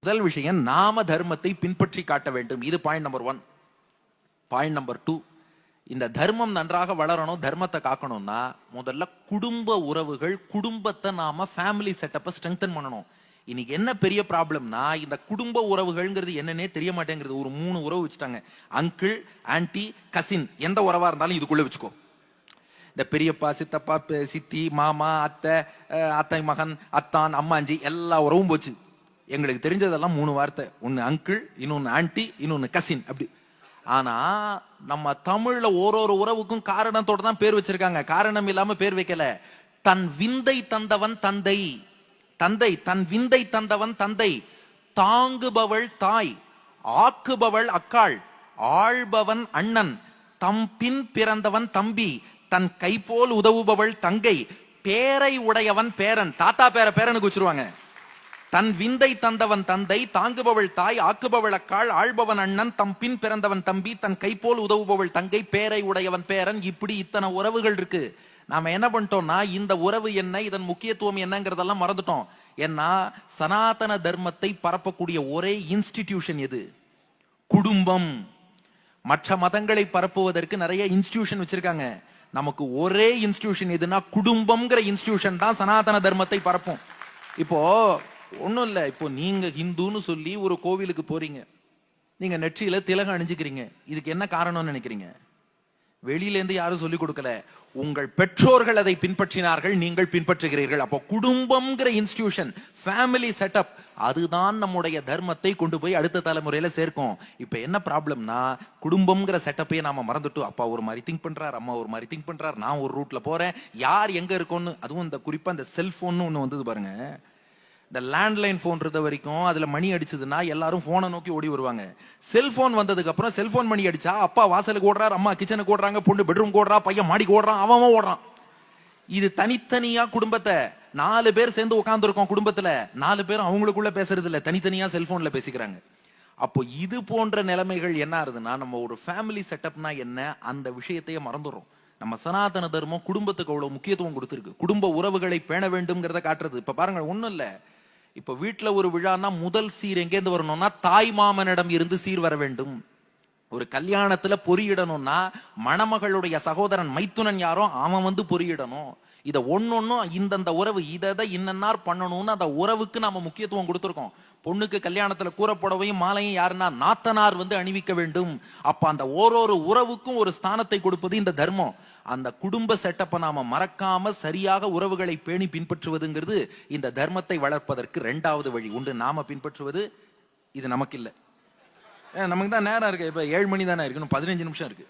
முதல் விஷயம், நாம தர்மத்தை பின்பற்றி காட்ட வேண்டும். இது பாயிண்ட் நம்பர் 1. பாயிண்ட் நம்பர் 2, இந்த தர்மம் நன்றாக வளரணும், தர்மத்தை காக்கணும்னா முதல்ல குடும்ப உறவுகள், குடும்பத்தை நாம ஃபேமிலி செட்டப்பை ஸ்ட்ரெங்தன் பண்ணணும். இன்னைக்கு என்ன பெரிய ப்ராப்ளம்னா, இந்த குடும்ப உறவுகள்ங்கிறது என்னன்னே தெரிய மாட்டேங்கிறது. ஒரு 3 உறவு வச்சுட்டாங்க. Uncle, anti, cousin. எந்த உறவா இருந்தாலும் இதுக்குள்ள வச்சுக்கோ. இந்த பெரியப்பா, சித்தப்பா, சித்தி, மாமா, அத்தை, அத்தை மகன், அத்தான், அம்மாஞ்சி, எல்லா உறவும் போச்சு. எங்களுக்கு தெரிஞ்சதெல்லாம் 3 வார்த்தை. ஒன்னு அங்கிள், இன்னொன்னு ஆன்டி, இன்னொன்னு கசின். அப்படி. ஆனா நம்ம தமிழ்ல ஒரு உறவுக்கும் காரணத்தோட தான் பேர் வச்சிருக்காங்க. காரணம் இல்லாம பேர் வைக்கல. தன் விந்தை தந்தவன் தந்தை, தந்தை தன் விந்தை தந்தவன் தந்தை, தாங்குபவள் தாய், ஆக்குபவள் அக்காள், ஆள்பவன் அண்ணன், தம் பின் பிறந்தவன் தம்பி, தன் கை போல் உதவுபவள் தங்கை, பேரை உடையவன் பேரன். தாத்தா பேரனுக்கு வச்சிருவாங்க. தன் விந்தை தந்தவன் தந்தை, தாங்குபவள் தாய், ஆக்குபவள் அக்காள், ஆள்பவன் அண்ணன், தம் பின் பிறந்தவன் தம்பி, தன் கை போல் உதவுபவள் தங்கை, பேரை உடையவன் பேரன். இப்படி இத்தனை உறவுகள் இருக்கு. நாம என்ன பண்ணிட்டோம்னா, இந்த உறவு என்ன, இதன் முக்கியத்துவம் என்னங்கிறதெல்லாம் மறந்துட்டோம். ஏன்னா சனாதன தர்மத்தை பரப்பக்கூடிய ஒரே இன்ஸ்டிடியூஷன் எது? குடும்பம். மற்ற மதங்களை பரப்புவதற்கு நிறைய இன்ஸ்டிடியூஷன் வச்சிருக்காங்க. நமக்கு ஒரே இன்ஸ்டிடியூஷன் எதுனா குடும்பம்ங்கிற இன்ஸ்டிடியூஷன் தான் சனாதன தர்மத்தை பரப்பும். இப்போ ஒன்னும் இல்ல, இப்போ நீங்க ஹிந்துன்னு சொல்லி ஒரு கோவிலுக்கு போறீங்க, நீங்க நெற்றியில திலகம் அணிஞ்சுக்கிறீங்க. இதுக்கு என்ன காரணம்னு நினைக்கிறீங்க? வெளியில இருந்து யாரும் சொல்லிக் கொடுக்கல, உங்கள் பெற்றோர்கள் அதை பின்பற்றினார்கள், நீங்கள் பின்பற்றுகிறீர்கள். அப்போ குடும்பம்ங்கிற இன்ஸ்டிடியூஷன், ஃபேமிலி செட்டப், அதுதான் நம்முடைய தர்மத்தை கொண்டு போய் அடுத்த தலைமுறையில சேர்க்கும். இப்ப என்ன ப்ராப்ளம்னா, குடும்பம்ங்கிற செட்டப்பையே நாம மறந்துட்டோம். அப்பா ஒரு மாதிரி திங்க் பண்றார், அம்மா ஒரு மாதிரி திங்க் பண்றார், நான் ஒரு ரூட்ல போறேன், யார் எங்க இருக்கோன்னு. அதுவும் இந்த குறிப்பா இந்த செல்போன் ஒண்ணு வந்தது பாருங்க. இந்த லேண்ட்லைன் போன் இருந்த வரைக்கும் அதுல மணி அடிச்சதுன்னா எல்லாரும் போனை நோக்கி ஓடி வருவாங்க. செல்போன் வந்ததுக்கு அப்புறம் செல்போன் மணி அடிச்சா அப்பா வாசலுக்கு ஓடுறாரு, அம்மா கிச்சனுக்கு ஓடுறாங்க, பொண்ணு பெட்ரூம் ஓடுறா, பையன் மாடிக்கு ஓடுறான், அவன் ஓடுறான். இது தனித்தனியா குடும்பத்தை 4 பேர் சேர்ந்து உட்கார்ந்து இருக்கோம். குடும்பத்துல 4 பேரும் அவங்களுக்குள்ள பேசுறது இல்ல, தனித்தனியா செல்போன்ல பேசிக்கிறாங்க. அப்போ இது போன்ற நிலைமைகள் என்ன ஆகுதுன்னா, நம்ம ஒரு ஃபேமிலி செட்டப்னா என்ன, அந்த விஷயத்தையே மறந்துடுறோம். நம்ம சனாதன தர்மம் குடும்பத்துக்கு அவ்வளவு முக்கியத்துவம் கொடுத்திருக்கு. குடும்ப உறவுகளை பேண வேண்டும்ங்கிறத காட்டுறது. இப்ப பாருங்க, ஒண்ணும் இல்ல, இப்ப வீட்டுல ஒரு விழான்னா முதல் சீர் எங்கேருந்து வரணும்னா தாய் மாமனிடம் இருந்து சீர் வர வேண்டும். ஒரு கல்யாணத்துல பொறியிடணும்னா மணமகளுடைய சகோதரன் மைத்துனன் யாரோ அவன் வந்து பொறியிடணும். இத ஒன்னொன்னும் இந்தந்த உறவு இதை இன்னன்னார் பண்ணணும்னு அந்த உறவுக்கு நாம முக்கியத்துவம் கொடுத்திருக்கோம். பொண்ணுக்கு கல்யாணத்துல கூறப்புடவையும் மாலையும் யாருன்னா நாத்தனார் வந்து அணிவிக்க வேண்டும். அப்ப அந்த ஓரொரு உறவுக்கும் ஒரு ஸ்தானத்தை கொடுப்பது இந்த தர்மம். அந்த குடும்ப செட்டப்பை நாம மறக்காம சரியாக உறவுகளை பேணி பின்பற்றுவதுங்கிறது இந்த தர்மத்தை வளர்ப்பதற்கு 2வது வழி. உண்டு நாம பின்பற்றுவது. இது நமக்கு இல்லை, நமக்கு தான் நேரம் இருக்கு. இப்ப 7 மணி தானே இருக்கு, 15 நிமிஷம் இருக்கு.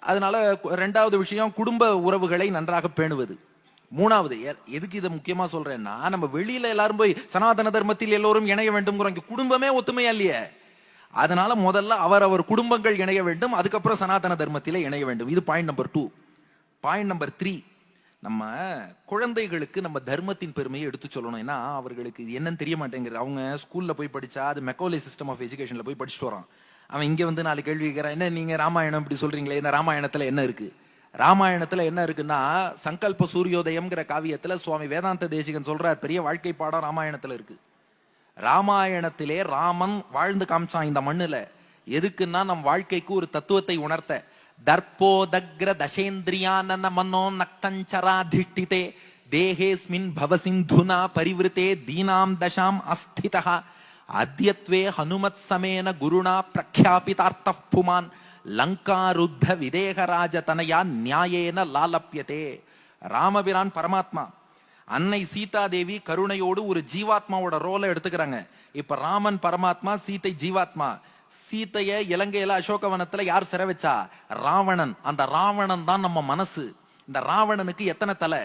அதனால 2வது விஷயம், குடும்ப உறவுகளை நன்றாக பேணுவது. 3வது, எதுக்கு இதை முக்கியமா சொல்றேன்னா, நம்ம வெளியில எல்லாரும் போய் சனாதன தர்மத்தில் எல்லோரும் இணைய வேண்டும், குடும்பமே ஒத்துமையா இல்லையே. அதனால முதல்ல அவர் குடும்பங்கள் இணைய வேண்டும், அதுக்கப்புறம் சனாதன தர்மத்திலே இணைய வேண்டும். இது பாயிண்ட் நம்பர் 2. பாயிண்ட் நம்பர் 3, நம்ம குழந்தைகளுக்கு நம்ம தர்மத்தின் பெருமையை எடுத்து சொல்லணும். ஏன்னா அவர்களுக்கு என்னன்னு தெரிய மாட்டேங்கிறது. அவங்க ஸ்கூல்ல போய் படிச்சா அது மெக்கோலே சிஸ்டம் ஆஃப் எஜுகேஷன்ல போய் படிச்சுட்டு வரான். அவன் இங்க வந்து 4 கேள்வி கேட்கிறான். என்ன நீங்க ராமாயணம் இப்படி சொல்றீங்களே, இந்த ராமாயணத்துல என்ன இருக்கு? ராமாயணத்துல என்ன இருக்குன்னா, சங்கல்ப சூரியோதயம்ங்கிற காவியத்துல சுவாமி வேதாந்த தேசிகன் சொல்றார், பெரிய வாழ்க்கை பாடம் ராமாயணத்துல இருக்கு. ராமாயணத்திலே ராமன் வாழ்ந்து காமிச்சான் இந்த மண்ணுல. எதுக்குன்னா நம் வாழ்க்கைக்கு ஒரு தத்துவத்தை உணர்த்த. தர்ப்போதக்ர தசேந்திரியானன மனோ நக்தஞ்சராதிஷ்டிதே தேஹேஸ்மின் பவசிந்துனா பரிவிருத்தே தீனாம் தசாம் அஸ்திதா அத்யத்வே ஹனுமத் சமேன குருணா பிரக்யாபிதார்த்தப் புமான் லங்காருத்த விதேகராஜ தனயா நியாயேன லாலப்யதே. ராமபிரான் பரமாத்மா, அன்னை சீதா தேவி கருணையோடு ஒரு ஜீவாத்மாவோட ரோலை எடுத்துக்கிறாங்க. இப்ப ராமன் பரமாத்மா, சீதை ஜீவாத்மா. சீதைய இலங்கையில அசோகவனத்துல யார் சிறை வச்சா? ராவணன். அந்த ராவணன் தான் நம்ம மனசு. இந்த ராவணனுக்கு எத்தனை தலை?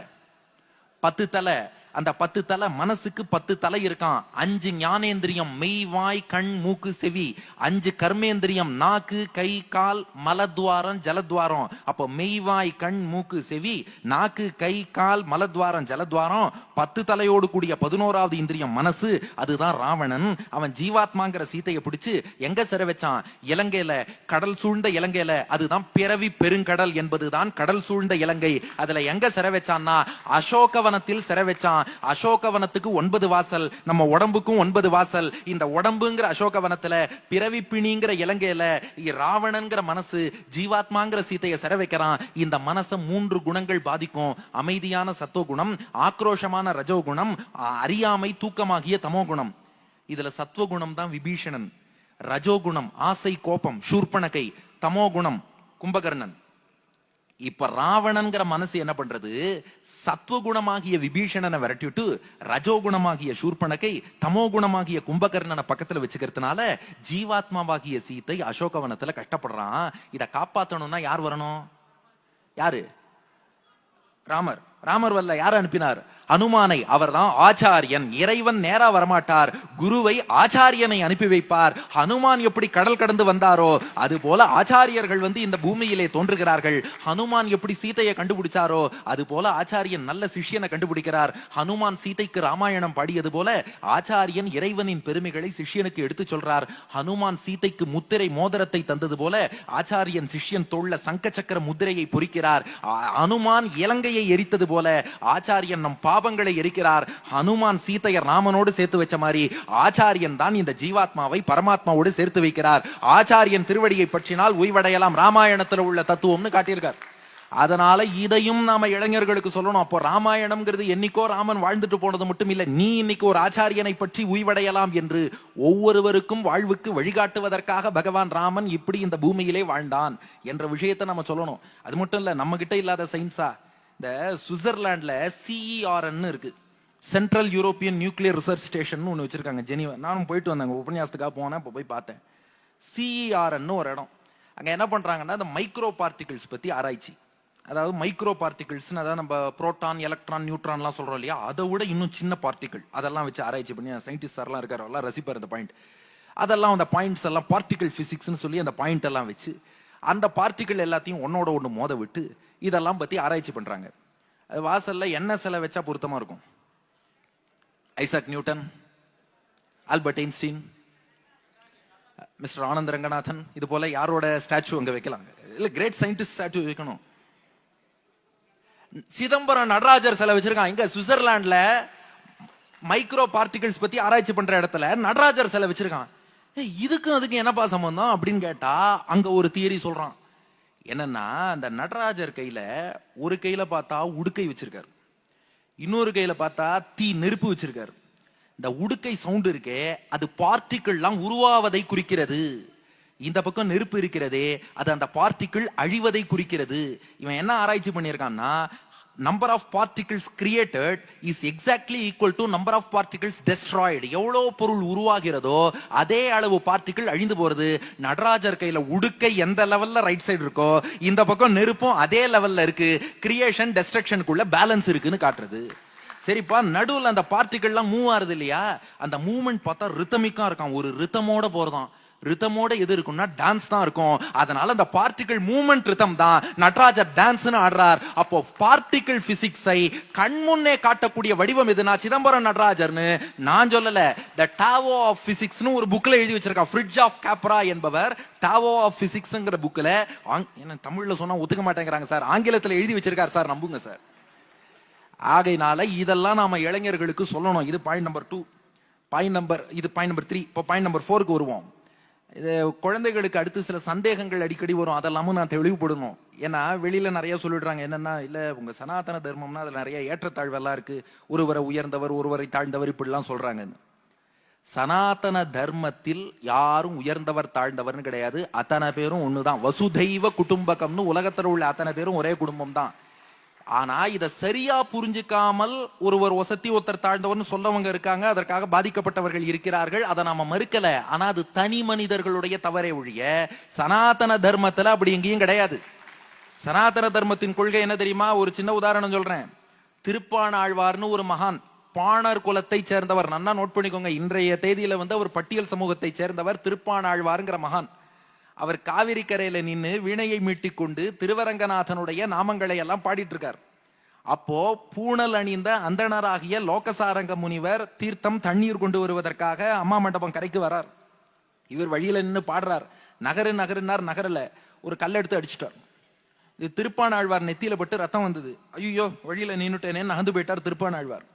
10 தலை. அந்த 10 தலை, மனசுக்கு 10 தலை இருக்கான். 5 ஞானேந்திரியம், மெய் வாய் கண் மூக்கு செவி. 5 கர்மேந்திரியம், நாக்கு கை கால் மலத்வாரம் ஜலத்வாரம். அப்போ மெய் வாய் கண் மூக்கு செவி, நாக்கு கை கால் மலத்வாரம் ஜலத்வாரம். 10 தலையோடு கூடிய 11வது இந்திரியம் மனசு. அதுதான் ராவணன். அவன் ஜீவாத்மாங்கிற சீதையை பிடிச்சு எங்க சிறை வச்சான்? இலங்கையில, கடல் சூழ்ந்த இலங்கையில. அதுதான் பிறவி பெருங்கடல் என்பதுதான் கடல் சூழ்ந்த இலங்கை. அதுல எங்க சிறை வச்சான்னா அசோகவனத்தில் சிறை வச்சான். அசோகவனத்துக்கு 9 வாசல், நம்ம உடம்புக்கும் 9 வாசல். இந்த உடம்புங்கிற அசோகவனத்துல பிறவிப்பிணிங்கிற இலங்கையில ராவணன்கிற மனசு ஜீவாத்மாங்கிற சீதையை சிற வைக்கிறான். இந்த மனசை 3 குணங்கள் பாதிக்கும். அமைதியான சத்துவகுணம், ஆக்ரோஷமான ரஜோகுணம், அறியாமை தூக்கமாகிய தமோகுணம். இதுல சத்துவகுணம் தான் விபீஷணன், ரஜோகுணம் ஆசை கோபம் சூர்பனகை, தமோகுணம் கும்பகர்ணன். இப்ப ராவணன்கிற மனசு என்ன பண்றது? சத்துவகுணமாகிய விபீஷணனை விரட்டிவிட்டு ரஜோகுணமாகிய சூர்பனகை, தமோகுணமாகிய கும்பகர்ணனை பக்கத்துல வச்சுக்கிறதுனால ஜீவாத்மாவாகிய சீத்தை அசோகவனத்துல கஷ்டப்படுறான். இத காப்பாத்தணும்னா யார் வரணும்? யாரு? ராமர். ராமர் வல்ல யார் அனுப்பினார்? ஹனுமானை. அவர்தான் ஆச்சாரியன். இறைவன் நேரா வரமாட்டார், குருவை ஆச்சாரியனை அனுப்பி வைப்பார். ஹனுமான் எப்படி கடல் கடந்து வந்தாரோ அது போல ஆச்சாரியர்கள் இந்த பூமியிலே தோன்றுகிறார்கள். ஹனுமான் எப்படி சீதையை கண்டுபிடிச்சாரோ அது போல ஆச்சாரியன் நல்ல சிஷ்யனை கண்டுபிடிக்கிறார். ஹனுமான் சீதைக்கு ராமாயணம் பாடியது போல ஆச்சாரியன் இறைவனின் பெருமைகளை சிஷ்யனுக்கு எடுத்து சொல்றார். ஹனுமான் சீதைக்கு முத்திரை மோதிரத்தை தந்தது போல ஆச்சாரியன் சிஷ்யன் தோள்ல சங்க சக்கர முத்திரையை பொறிக்கிறார். ஹனுமான் இலங்கையை எரித்தது போல ஆச்சாரியன் நம் பாவங்களை எரிக்கிறார். ஹனுமான் சீதையை ராமனோடு சேர்த்து வச்ச மாதிரி ஆச்சாரியன் தான் இந்த ஜீவாத்மாவை பரமாத்மாவோடு சேர்த்து வைக்கிறார். ஆச்சாரியன் திருவடியை பற்றினால் உய்வடையலாம். ராமாயணத்தில் உள்ள தத்துவம்னு காட்டியிருக்கார். அதனால இதையும் நாம இளைஞர்களுக்கு சொல்லணும். அப்போ ராமாயணம்ங்கிறது என்னைக்கோ ராமன் வாழ்ந்துட்டு போனது மட்டும் இல்ல, நீ இன்னைக்கு ஒரு ஆச்சாரியனை பற்றி உய்வடையலாம் என்று ஒவ்வொருவருக்கும் வாழ்வுக்கு வழிகாட்டுவதற்காக பகவான் ராமன் இப்படி இந்த பூமியிலே வாழ்ந்தான் என்ற விஷயத்தை நம்ம சொல்லணும். அது மட்டும் இல்ல, நம்ம கிட்ட இல்லாத சயின்ஸா இந்த சுவிட்சர்லாந்துல CERN இருக்கு, central European nuclear research station ஒன்று வச்சிருக்காங்க ஜெனீவா. நானும் போயிட்டு வந்தாங்க, உபன்யாசத்துக்காக போனேன். இப்போ போய் பார்த்தேன். CERN ஒரு இடம். அங்க என்ன பண்றாங்கன்னா இந்த மைக்ரோ பார்ட்டிகிள்ஸ் பத்தி ஆராய்ச்சி. அதாவது மைக்ரோ பார்ட்டிகிள்ஸ், அதாவது நம்ம புரோட்டான் எலக்ட்ரான் நியூட்ரான்லாம் சொல்றோம் இல்லையா, அதை விட இன்னும் சின்ன பார்ட்டிகிள், அதெல்லாம் வச்சு ஆராய்ச்சி பண்ணி சயின்டிஸ்ட் சார்லாம் இருக்காரு, எல்லாம் ரசிப்பார் அந்த பாயிண்ட். அதெல்லாம் அந்த பாயிண்ட்ஸ் எல்லாம் பார்ட்டிகிள் பிசிக்ஸ்னு சொல்லி அந்த பாயிண்ட் எல்லாம் வச்சு அந்த பார்ட்டிகிள் எல்லாத்தையும் ஒன்னோட ஒன்று மோத விட்டு இதெல்லாம் பத்தி ஆராய்ச்சி பண்றாங்க. வாசல்ல என்ன சிலை வச்சா பொருத்தமா இருக்கும்? Isaac Newton, Albert Einstein, mister Anand Ranganathan, இது போல யாரோட ஸ்டாச்சு அங்க வைக்கலாம்? இல்ல கிரேட் சயின்டிஸ்ட் ஸ்டாச்சு வைக்கணும். சிதம்பரம் நடராஜர் சிலை வச்சிருக்கான் இங்க சுவிட்சர்லாந்துல. மைக்ரோ பார்ட்டிகிள்ஸ் பத்தி ஆராய்ச்சி பண்ற இடத்துல நடராஜர் சிலை வச்சிருக்கான். இதுக்கும் அதுக்கு என்னப்பா சம்பந்தம் அப்படின்னு கேட்டா அங்க ஒரு தியரி சொல்றான். என்னன்னா, அந்த நடராஜர் கையில ஒரு கையில பார்த்தா உடுக்கை வச்சிருக்காரு, இன்னொரு கையில பார்த்தா நெருப்பு வச்சிருக்காரு. இந்த உடுக்கை சவுண்ட் இருக்கே அது பார்ட்டிகிள்லாம் உருவாவதை குறிக்கிறது. இந்த பக்கம் நெருப்பு இருக்கிறதே அது அந்த பார்ட்டிகிள் அழிவதை குறிக்கிறது. இவன் என்ன ஆராய்ச்சி பண்ணியிருக்கான்னா, number of particles created is exactly equal to number of particles destroyed. எவ்வளவு பொருள் உருவாகிறதோ அதே அளவு பார்ட்டிகிள் அழிந்து போறது. நடராஜர் கையில உடுக்கை எந்த லெவல்ல ரைட் சைடு இருக்கோ இந்த பக்கம் நெருப்பும் அதே லெவல்ல இருக்கு. கிரியேஷன் டெஸ்ட்ரக்ஷனுக்குள்ள பேலன்ஸ் இருக்குன்னு காட்டுறது. சரிப்பா, நடுவில் அந்த பார்ட்டிகிள்லாம் மூவ் ஆறுது இல்லையா, அந்த மூவ்மெண்ட் பார்த்தா ரித்தமிக்கா இருக்கான், ஒரு ரித்தமோட போறதான். ரித்தமோட எது இருக்கும்னா டான்ஸ் தான் இருக்கும். அதனால அந்த பார்ட்டிகிள் மூவ்மெண்ட் ரிதம் தான். நடராஜர் டான்ஸ்னு ஆடுறார். அப்போ பார்ட்டிகிள் பிசிக்ஸை கண்முன்னே காட்டக்கூடிய வடிவம் எதுனா சிதம்பரம் நடராஜர்னு நான் சொல்லல. த டாவோ ஆஃப் பிசிக்ஸ்னு ஒரு புக்ல எழுதி வச்சிருக்கா ஃப்ரிட்ஜ் ஆஃப் கேப்ரா என்பவர். டாவோ ஆஃப் பிசிக்ஸ்ங்கிற புக்ல, என்ன தமிழ்ல சொன்னா ஒத்துக்க மாட்டேங்கிறாங்க சார், ஆங்கிலத்தில் எழுதி வச்சிருக்காரு சார், நம்புங்க சார். ஆகையினால இதெல்லாம் நாம இளைஞர்களுக்கு சொல்லணும். இது பாயிண்ட் நம்பர் 2. இது பாயிண்ட் நம்பர் 3. இப்போ பாயிண்ட் நம்பர் 4க்கு வருவோம். இது குழந்தைகளுக்கு அடுத்து சில சந்தேகங்கள் அடிக்கடி வரும், அதெல்லாமும் நான் தெளிவுபடணும். ஏன்னா வெளியில நிறைய சொல்லிடுறாங்க, என்னன்னா இல்ல உங்க சனாதன தர்மம்னா அதுல நிறைய ஏற்றத்தாழ்வெல்லாம் இருக்கு, ஒருவரை உயர்ந்தவர் ஒருவரை தாழ்ந்தவர் இப்படிலாம் சொல்றாங்க. சனாதன தர்மத்தில் யாரும் உயர்ந்தவர் தாழ்ந்தவர்னு கிடையாது. அத்தனை பேரும் ஒண்ணுதான். வசுதைவ குடும்பகம்னு உலகத்தில் உள்ள அத்தனை பேரும் ஒரே குடும்பம் தான். ஆனா இத சரியா புரிஞ்சுக்காமல் ஒருவர் வசதி ஒருத்தர் தாழ்ந்தவர்னு சொல்லவங்க இருக்காங்க, அதற்காக பாதிக்கப்பட்டவர்கள் இருக்கிறார்கள். அதை நாம மறுக்கல. ஆனா அது தனி மனிதர்களுடைய தவறே ஒழிய சனாதன தர்மத்துல அப்படி எங்கேயும் கிடையாது. சனாதன தர்மத்தின் கொள்கை என்ன தெரியுமா? ஒரு சின்ன உதாரணம் சொல்றேன். திருப்பாணாழ்வார்னு ஒரு மகான், பாணர் குலத்தை சேர்ந்தவர். நன்னா நோட் பண்ணிக்கோங்க. இன்றைய தேதியில அவர் பட்டியல் சமூகத்தை சேர்ந்தவர். திருப்பாணாழ்வார்ங்கிற மகான். அவர் காவிரி கரையில நின்று வீணையை மீட்டிக் கொண்டு திருவரங்கநாதனுடைய நாமங்களை எல்லாம் பாடிட்டு இருக்கார். அப்போ பூணல் அணிந்த அந்தணராகிய லோகசாரங்க முனிவர் தீர்த்தம் தண்ணீர் கொண்டு வருவதற்காக அம்மா மண்டபம் கரைக்கு வரார். இவர் வழியில நின்று பாடுறார். நகருன்னார், நகரல. ஒரு கல் எடுத்து அடிச்சுட்டார். இது திருப்பாணாழ்வார் நெத்தியில பட்டு ரத்தம் வந்தது. ஐயோ வழியில நின்னுட்டேனே நகர்ந்து போயிட்டார் திருப்பாணாழ்வார்.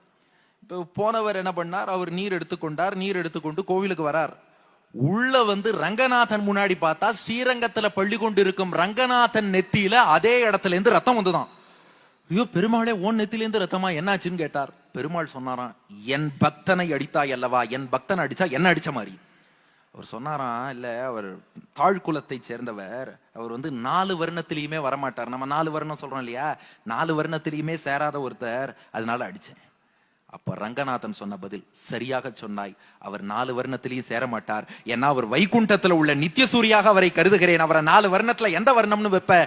இப்போ போனவர் என்ன பண்ணார், அவர் நீர் எடுத்துக்கொண்டார், நீர் எடுத்துக்கொண்டு கோவிலுக்கு வரார். உள்ள வந்து ரங்கநாதன் முன்னாடி பார்த்தா ஸ்ரீரங்கத்துல பள்ளி கொண்டு இருக்கும் ரங்கநாதன் நெத்தியில அதே இடத்துல இருந்து ரத்தம் வந்துதான். ஐயோ பெருமாளே, ஓன் நெத்தில இருந்து ரத்தமா, என்னாச்சுன்னு கேட்டார். பெருமாள் சொன்னாராம், என் பக்தனை அடித்தாய் அல்லவா, என் பக்தனை அடிச்சா என்ன அடிச்ச மாதிரி. அவர் சொன்னாராம், இல்ல அவர் தாழ்குலத்தை சேர்ந்தவர், அவர் வந்து 4 வருணத்திலயுமே வரமாட்டார். நம்ம 4 வருணம் சொல்றோம் இல்லையா, 4 வருணத்திலயுமே சேராத ஒருத்தர், அதனால அடிச்சேன். அப்ப ரங்கநாதன் சொன்ன பதில், சரியாக சொன்னாய், அவர் 4 வருணத்திலையும் சேர மாட்டார். ஏன்னா அவர் வைகுண்டத்துல உள்ள நித்திய சூரியாக அவரை கருதுகிறேன். அவரை 4 வருணத்துல எந்த வருணம்னு வைப்ப,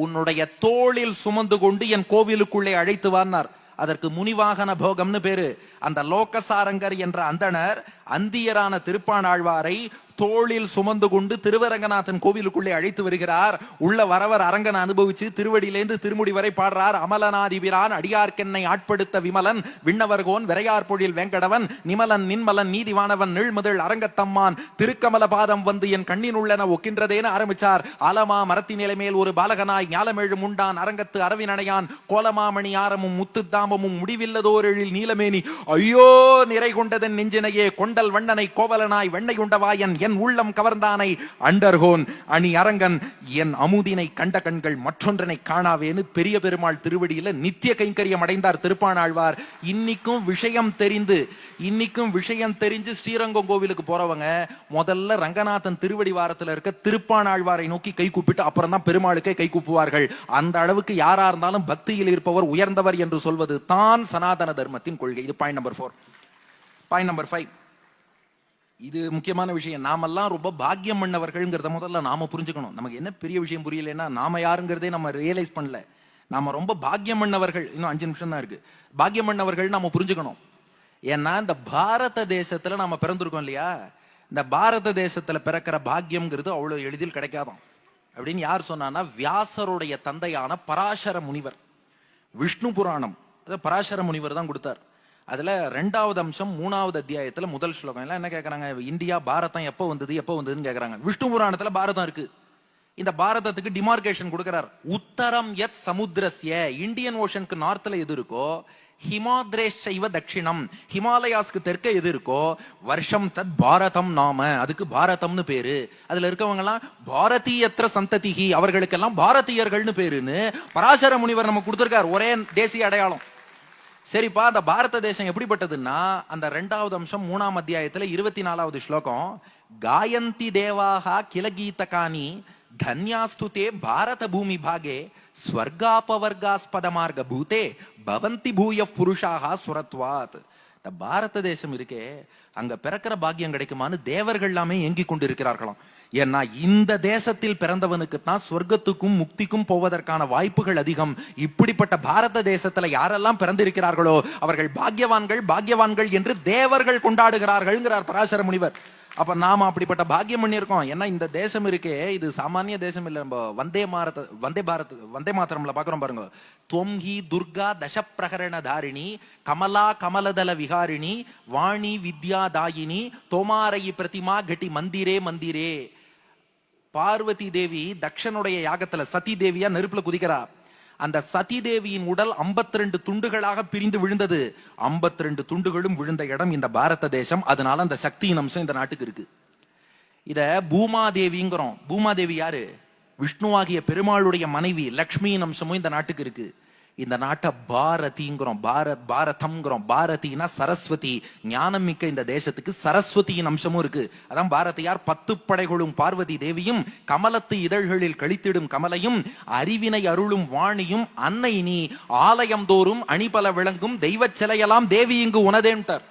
உன்னுடைய தோளில் சுமந்து கொண்டு என் கோவிலுக்குள்ளே அழைத்து வானார். அதற்கு முனிவாகன போகம்னு பேரு. அந்த லோகசாரங்கர் என்ற அந்தணர் அந்தியரான திருப்பாணாழ்வாரை தோளில் சுமந்து கொண்டு திருவரங்கநாதன் கோவிலுக்குள்ளே அழைத்து வருகிறார். உள்ள வரவர் அரங்கன் அனுபவிச்சு திருவடியிலேந்து திருமுடி வரை பாடுறார். அமலநாதிபிரான் அடியார்க்கென்னை ஆட்படுத்த விமலன் விண்ணவர்கோன் விரையார் பொழில் வெங்கடவன் நிமலன் நின்மலன் நீதிவானவன் நீழ்முதல் அரங்கத்தம்மான் திருக்கமல பாதம் வந்து என் கண்ணின் உள்ளன ஒக்கின்றதேன்னு ஆரம்பிச்சார். ஆலமா மரத்தின் நிலைமேல் ஒரு பாலகனாய் ஞாலமேழு முண்டான் அரங்கத்து அரவினடையான் கோலமாமணி ஆரமும் முத்துத்தாமமும் முடிவில்லதோர் எழில் நீலமேனி ஐயோ நிறை கொண்டதன் நெஞ்சினையே கொண்டல் வண்ணனை கோவலனாய் வெண்ணை உண்டவாயன் என் உள்ளம் கவர்ந்தானை அண்டர்கோன் அணி அரங்கன் என் அமுதினை கண்ட கண்கள் மற்றொன்றனை காணாவேன்னு பெரிய பெருமாள் திருவடியில நித்திய கைங்கரியம் அடைந்தார் திருப்பாணாழ்வார். இன்னைக்கும் விஷயம் தெரிஞ்சு ஸ்ரீரங்கம் கோவிலுக்கு போறவங்க முதல்ல ரங்கநாதன் திருவடி வாரத்துல இருக்க திருப்பாணாழ்வாரை நோக்கி கை கூப்பிட்டு அப்புறம் தான் பெருமாளுக்கே கை கூப்புவார்கள். அந்த அளவுக்கு யாரா இருந்தாலும் பக்தியில் இருப்பவர் உயர்ந்தவர் என்று சொல்வது தான் சனாதன தர்மத்தின் கொள்கை. இது பாயிண்ட் நம்பர் 4. பாயிண்ட் நம்பர் 5, இது முக்கியமான விஷயம். நாமெல்லாம் ரொம்ப பாக்கியம் பண்ணவர்கள்ங்கிறத முதல்ல நாம புரிஞ்சுக்கணும். நமக்கு என்ன பெரிய விஷயம் புரியலன்னா, நாம யாருங்கிறதே நம்ம ரியலைஸ் பண்ணல. நாம ரொம்ப பாக்கியம் பண்ணவர்கள். இன்னும் 5 நிமிஷம் தான் இருக்கு. பாக்கியம் பண்ணவர்கள் நாம புரிஞ்சுக்கணும். ஏன்னா இந்த பாரத தேசத்துல நாம பிறந்திருக்கோம் இல்லையா, இந்த பாரத தேசத்துல பிறக்கிற பாக்கியம்ங்கிறது அவ்வளவு எளிதில் கிடைக்காதான். அப்படின்னு யார் சொன்னான்னா, வியாசருடைய தந்தையான பராசர முனிவர். விஷ்ணு புராணம் பராசர முனிவர் தான் கொடுத்தார். அதுல 2வது அம்சம் 3வது அத்தியாயத்துல முதல் ஸ்லோகம் எல்லாம் என்ன கேக்குறாங்க, இந்தியா பாரதம் எப்ப வந்ததுன்னு கேக்குறாங்க. விஷ்ணு புராணத்துல பாரதம் இருக்கு. இந்த பாரதத்துக்கு டிமார்கேஷன் கொடுக்கிறார். உத்தரம் யத் சமுத்திரஸ்ய, இந்தியன் ஓஷனுக்கு நார்த்ல எது இருக்கோ, ஹிமாத்ரேஷைவ தட்சிணம், ஹிமாலயாஸ்க்கு தெற்க எது இருக்கோ, வருஷம் தத் பாரதம் நாம, அதுக்கு பாரதம்னு பேரு. அதுல இருக்கவங்க எல்லாம் பாரதியத்திர சந்ததிகி, அவர்களுக்கெல்லாம் பாரதியர்கள்னு பேருன்னு பராசர முனிவர் நம்ம கொடுத்திருக்கார். ஒரே தேசிய அடையாளம். சரிப்பா, அந்த பாரத தேசம் எப்படிப்பட்டதுன்னா, அந்த 2வது அம்சம் 3ஆம் அத்தியாயத்துல 24வது ஸ்லோகம், காயந்தி தேவாஹா கிலகீதகானி தன்யாஸ்துதே பாரத பூமி பாகே ஸ்வர்காபவர்காஸ்பத மார்க பூதே பவந்தி பூய புருஷாஹா சுரத்வாத். இந்த பாரத தேசம் இருக்கே, அங்க பிறக்கிற பாக்கியம் கிடைக்குமான்னு தேவர்கள் எல்லாமே ஏங்கி கொண்டு இருக்கிறார்களாம். ஏன்னா இந்த தேசத்தில் பிறந்தவனுக்கு தான் சொர்க்கத்துக்கும் முக்திக்கும் போவதற்கான வாய்ப்புகள் அதிகம். இப்படிப்பட்ட பாரத தேசத்துல யாரெல்லாம் பிறந்திருக்கிறார்களோ அவர்கள் பாக்கியவான்கள் என்று தேவர்கள் கொண்டாடுகிறார்கள் பராசர முனிவர். அப்ப நாம அப்படிப்பட்ட பாக்கியம் பண்ணியிருக்கோம். ஏன்னா இந்த தேசம் இருக்கே, இது சாமானிய தேசம் இல்ல. நம்ம வந்தே மாதரம்ல பாக்குறோம் பாருங்க, துவம்ஹி துர்கா தசப்பிரகரண தாரிணி கமலா கமலதல விகாரிணி வாணி வித்யா தாயினி தோமாரயி பிரதிமா கட்டி மந்திரே மந்திரே. பார்வதி தேவி தக்ஷனுடைய யாகத்துல சதி தேவியா நெருப்புல குதிக்கிறா. அந்த சதி தேவியின் உடல் 52 துண்டுகளாக பிரிந்து விழுந்தது. 52 துண்டுகளும் விழுந்த இடம் இந்த பாரத தேசம். அதனால அந்த சக்தியின் அம்சம் இந்த நாட்டுக்கு இருக்கு. இத பூமாதேவிங்கிறோம். பூமாதேவி யாரு? விஷ்ணுவாகிய பெருமாளுடைய மனைவி. லக்ஷ்மியின் அம்சமும் இந்த நாட்டுக்கு இருக்கு. இந்த நாட்டை பாரதிங்கிறோம். பாரதம்ங்கிறோம். பாரதினா சரஸ்வதி. ஞானம் மிக்க இந்த தேசத்துக்கு சரஸ்வதியின் அம்சமும் இருக்கு. அதான் பாரதியார் 10 படைகளும் பார்வதி தேவியும் கமலத்து இதழ்களில் கழித்திடும் கமலையும் அறிவினை அருளும் வாணியும் அன்னை நீ ஆலயம் தோறும் அணிபல விளங்கும் தெய்வ சிலையெல்லாம் தேவி இங்கு உனதேன்ட்டார்.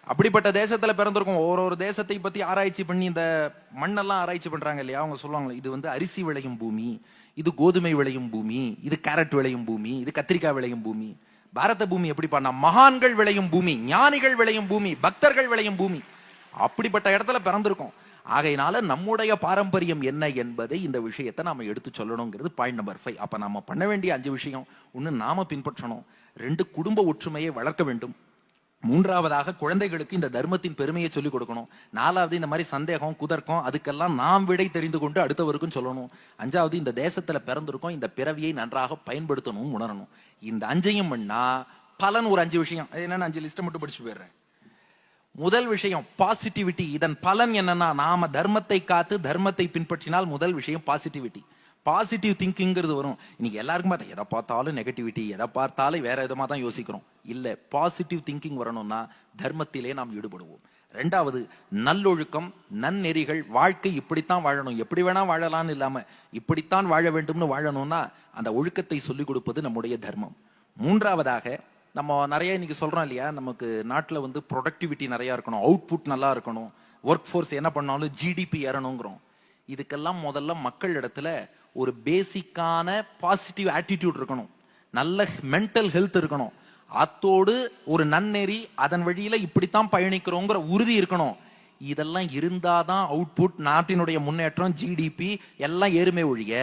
அப்படிப்பட்ட தேசத்துல பிறந்திருக்கும். ஒரு தேசத்தை பத்தி ஆராய்ச்சி பண்ணி இந்த மண்ணெல்லாம் ஆராய்ச்சி பண்றாங்க இல்லையா, அவங்க சொல்லுவாங்க இது வந்து அரிசி விளையும் பூமி, இது கோதுமை விளையும் பூமி, இது கேரட் விளையும் பூமி, இது கத்திரிக்காய் விளையும் பூமி. பாரத பூமி எப்படி பண்ணா, மகான்கள் விளையும் பூமி, ஞானிகள் விளையும் பூமி, பக்தர்கள் விளையும் பூமி. அப்படிப்பட்ட இடத்துல பிறந்திருக்கோம். ஆகையினால நம்முடைய பாரம்பரியம் என்ன என்பதை இந்த விஷயத்தை நாம எடுத்து சொல்லணுங்கிறது பாயிண்ட் நம்பர் 5. அப்ப நாம பண்ண வேண்டிய 5 விஷயம்: 1, நாம பின்பற்றணும். 2, குடும்ப ஒற்றுமையை வளர்க்க வேண்டும். 3வதாக குழந்தைகளுக்கு இந்த தர்மத்தின் பெருமையை சொல்லிக் கொடுக்கணும். 4வது இந்த மாதிரி சந்தேகம் குதர்க்கம் அதுக்கெல்லாம் நாம் விடை தெரிந்து கொண்டு அடுத்தவருக்கும் சொல்லணும். 5வது இந்த தேசத்துல பிறந்திருக்கோம், இந்த பிறவியை நன்றாக பயன்படுத்தணும், உணரணும். இந்த 5ஐயும் பண்ணா பலன் ஒரு 5 விஷயம். என்னன்னு 5 லிஸ்ட் மட்டும் படிச்சு போயிடுறேன். முதல் விஷயம் பாசிட்டிவிட்டி. இதன் பலன் என்னன்னா, நாம தர்மத்தை காத்து தர்மத்தை பின்பற்றினால் முதல் விஷயம் பாசிட்டிவிட்டி. பாசிட்டிவ் திங்கிங்கிறது வரும். இன்னைக்கு எல்லாருக்கும் பார்த்தா எதை பார்த்தாலும் நெகட்டிவிட்டி, எதை பார்த்தாலும் வேற விதமா தான் யோசிக்கிறோம். இல்ல, பாசிட்டிவ் திங்கிங் வரணும்னா தர்மத்திலே நாம் ஈடுபடுவோம். ரெண்டாவது, நல்லொழுக்கம், நன்னெறிகள். வாழ்க்கை இப்படித்தான் வாழணும், எப்படி வேணா வாழலாம்னு இல்லாம இப்படித்தான் வாழ வேண்டும்னு வாழணும்னா அந்த ஒழுக்கத்தை சொல்லிக் கொடுப்பது நம்முடைய தர்மம். மூன்றாவதாக, நம்ம நிறைய இன்னைக்கு சொல்றோம் இல்லையா, நமக்கு நாட்டில் வந்து ப்ரொடக்டிவிட்டி நிறைய இருக்கணும், அவுட்புட் நல்லா இருக்கணும், ஒர்க் ஃபோர்ஸ் என்ன பண்ணாலும் ஜிடிபி ஏறணுங்கிறோம். இதுக்கெல்லாம் முதல்ல மக்கள் இடத்துல ஒரு பேசிக்கான பாசிட்டிவ் ஆட்டிடியூட் இருக்கணும், நல்ல மென்டல் ஹெல்த் இருக்கணும், அத்தோடு ஒரு நன்னெறி, அதன் வழியில இப்படித்தான் பயணிக்கிறோங்கிற உறுதி இருக்கணும். இதெல்லாம் இருந்தாதான் அவுட்புட், நாட்டினுடைய முன்னேற்றம், ஜிடிபி எல்லாம் ஏறுமே ஒழிய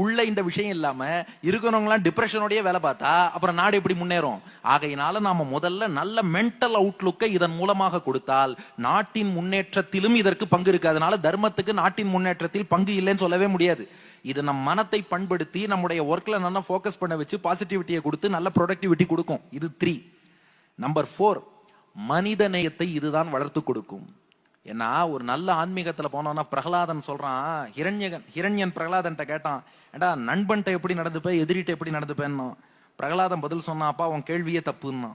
உள்ள இந்த விஷயம் இல்லாம இருக்கிறவங்களாம் டிப்ரெஷனோடய வேலை பார்த்தா அப்புறம் நாடு எப்படி முன்னேறும்? ஆகையினால நாம முதல்ல நல்ல மென்டல் அவுட்லுக்கை இதன் மூலமாக கொடுத்தால் நாட்டின் முன்னேற்றத்திலும் இதற்கு பங்கு இருக்கு. அதனால தர்மத்துக்கு நாட்டின் முன்னேற்றத்தில் பங்கு இல்லைன்னு சொல்லவே முடியாது. இது நம் மனத்தை பண்படுத்தி நம்முடைய ஒர்க்ல நல்லா போக்கஸ் பண்ண வச்சு பாசிட்டிவிட்டியை கொடுத்து நல்ல ப்ரொடக்டிவிட்டி கொடுக்கும். இது 3. நம்பர் 4, மனித நேயத்தை இதுதான் வளர்த்து கொடுக்கும். ஏன்னா ஒரு நல்ல ஆன்மீகத்துல போனோம்னா பிரகலாதன் சொல்றான், ஹிரண்யன் பிரகலாதன் கேட்டான், ஏடா நண்பன்ட்ட எப்படி நடந்துப்ப, எதிரிட்ட எப்படி நடந்துப்பேன்னு. பிரகலாதன் பதில் சொன்னான், அப்பா உன் கேள்வியே தப்புன்னா.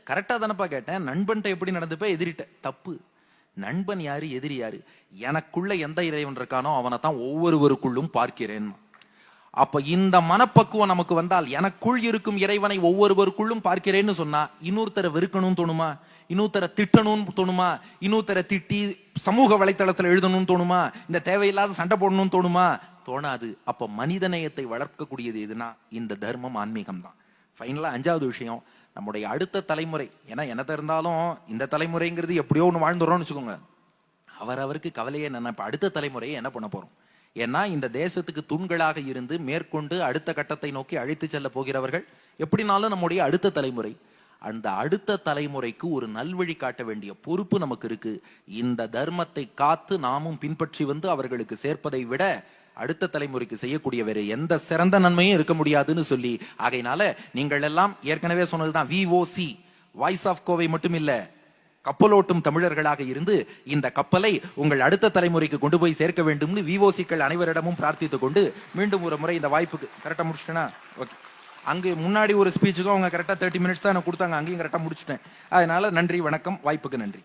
கரெக்டா தானப்பா கேட்டேன், நண்பன்ட்ட எப்படி நடந்துப்ப, எதிரிட்ட தப்பு. நண்பன் யாரு, எதிரி யாரு? எனக்குள்ள எந்த இறைவன் இருக்கானோ அவனை தான் ஒவ்வொருவருக்குள்ளும் பார்க்கிறேன். அப்ப இந்த மனப்பக்குவம் நமக்கு வந்தால், எனக்குள் இருக்கும் இறைவனை ஒவ்வொருவருக்குள்ளும் பார்க்கிறேன்னு சொன்னா இன்னொருத்தரை வெறுக்கணும்னு தோணுமா? இன்னொருத்தரை திட்டணும்னு தோணுமா? இன்னொருத்தரை திட்டி சமூக வலைத்தளத்துல எழுதணும்னு தோணுமா? இந்த தேவையில்லாத சண்டை போடணும்னு தோணுமா? தோணாது. அப்ப மனிதநேயத்தை வளர்க்கக்கூடியது எதுனா இந்த தர்மம், ஆன்மீகம் தான். ஃபைனலா 5வது விஷயம், நம்முடைய அடுத்த தலைமுறை. ஏன்னா என்னத்த இருந்தாலும் இந்த தலைமுறைங்கிறது எப்படியோ ஒன்று வாழ்ந்துடுறோம்னு வச்சுக்கோங்க, அவருக்கு கவலையே என்ன, இப்ப அடுத்த தலைமுறையை என்ன பண்ண போறோம்? ஏன்னா இந்த தேசத்துக்கு தூண்களாக இருந்து மேற்கொண்டு அடுத்த கட்டத்தை நோக்கி அழைத்து செல்ல போகிறவர்கள் எப்படினாலும் நம்முடைய அடுத்த தலைமுறை. அந்த அடுத்த தலைமுறைக்கு ஒரு நல்வழி காட்ட வேண்டிய பொறுப்பு நமக்கு இருக்கு. இந்த தர்மத்தை காத்து நாமும் பின்பற்றி வந்து அவர்களுக்கு சேர்ப்பதை விட அடுத்த தலைமுறைக்கு செய்யக்கூடிய வேற எந்த சிறந்த நன்மையும் இருக்க முடியாதுன்னு சொல்லி, ஆகையினால நீங்கள் எல்லாம் ஏற்கனவே சொன்னதுதான், VOC, வாய்ஸ் ஆஃப் கோவை மட்டும் இல்ல, கப்பலோட்டும் தமிழர்களாக இருந்து இந்த கப்பலை உங்கள் அடுத்த தலைமுறைக்கு கொண்டு போய் சேர்க்க வேண்டும்னு VOCக்கள் அனைவரிடமும் பிரார்த்தித்துக் கொண்டு, மீண்டும் ஒரு முறை இந்த வாய்ப்புக்கு கரெக்டா முடிச்சிட்டேனா? ஓகே. அங்கு முன்னாடி ஒரு ஸ்பீச்சுக்கும் அவங்க கரெக்டா 30 மினிட்ஸ் தான் எனக்கு கொடுத்தாங்க, அங்கேயும் கரெக்டா முடிச்சிட்டேன். அதனால நன்றி, வணக்கம், வாய்ப்புக்கு நன்றி.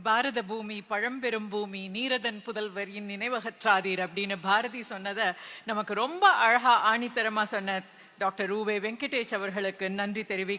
பாரத பூமி பழம்பெரும் பூமி, நீரதன் புதல்வரின் நினைவகற்றாதீர் அப்படின்னு பாரதி சொன்னத நமக்கு ரொம்ப அழகா ஆணித்தரமா சொன்ன டாக்டர் ரூவே வெங்கடேஷ் அவர்களுக்கு நன்றி தெரிவிக்க